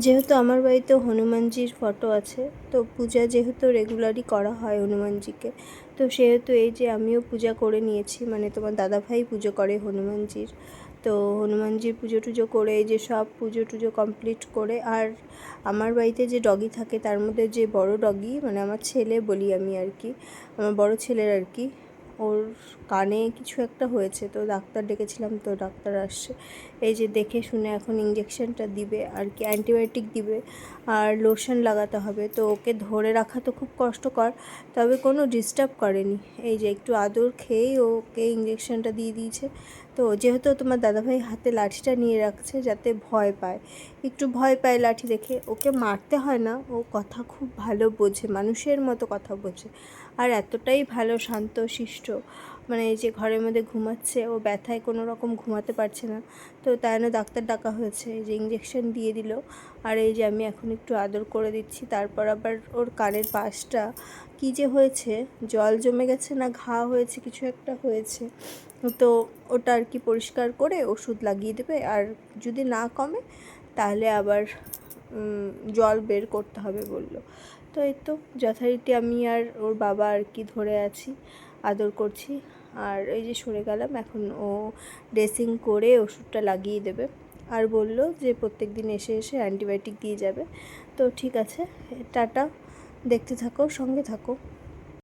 যেহেতু আমার বাড়িতে হনুমানজির ফটো আছে, তো পূজা যেহেতু রেগুলারই করা হয় হনুমানজিকে, তো সেহেতু এই যে আমিও পূজা করে নিয়েছি, মানে তোমার দাদাভাই পুজো করে হনুমানজির। তো হনুমানজির পুজো টুজো করে এই যে সব পুজো টুজো কমপ্লিট করে, আর আমার বাড়িতে যে ডগি থাকে তার মধ্যে যে বড় ডগি, মানে আমার ছেলে বলি আমি আর কি, আমার বড় ছেলের আর কি, ওর কানে কিছু একটা হয়েছে, তো ডাক্তার ডেকেছিলাম, তো ডাক্তার আসছে, এই যে দেখে শুনে এখন ইঞ্জেকশনটা দিবে আর কি, অ্যান্টিবায়োটিক দিবে আর লোশন লাগাতে হবে। তো ওকে ধরে রাখা তো খুব কষ্টকর, তবে কোনো ডিস্টার্ব করেনি, এই যে একটু আদর খেয়েই ওকে ইঞ্জেকশনটা দিয়ে দিয়েছে। তো যেহেতু তোমার দাদাভাই হাতে লাঠিটা নিয়ে রাখছে যাতে ভয় পায়, একটু ভয় পায় লাঠি দেখে, ওকে মারতে হয় না, ও কথা খুব ভালো বোঝে, মানুষের মতো কথা বোঝে, আর এতটাই ভালো শান্ত শিষ্ট, মানে এই যে ঘরের মধ্যে ঘুমাচ্ছে, ও ব্যথায় কোনো রকম ঘুমাতে পারছে না, তো তাই জন্য ডাক্তার ডাকা হয়েছে, এই যে ইঞ্জেকশন দিয়ে দিল, আর এই যে আমি এখন একটু আদর করে দিচ্ছি। তারপর আবার ওর কানের পাশটা কী যে হয়েছে, জল জমে গেছে না ঘা হয়েছে, কিছু একটা হয়েছে, তো ওটা আর কি পরিষ্কার করে ওষুধ লাগিয়ে দেবে, আর যদি না কমে তাহলে আবার জল বের করতে হবে বললো। তো এই তো যথারীতি আমি আর ওর বাবা আর কি ধরে আছি, আদর করছি, আর এই যে সরে গেলাম, এখন ও ড্রেসিং করে ওষুধটা লাগিয়ে দেবে, আর বলল যে প্রত্যেক দিন এসে এসে অ্যান্টিবায়োটিক দিয়ে যাবে। তো ঠিক আছে, টাটা, দেখতে থাকো, সঙ্গে থাকো।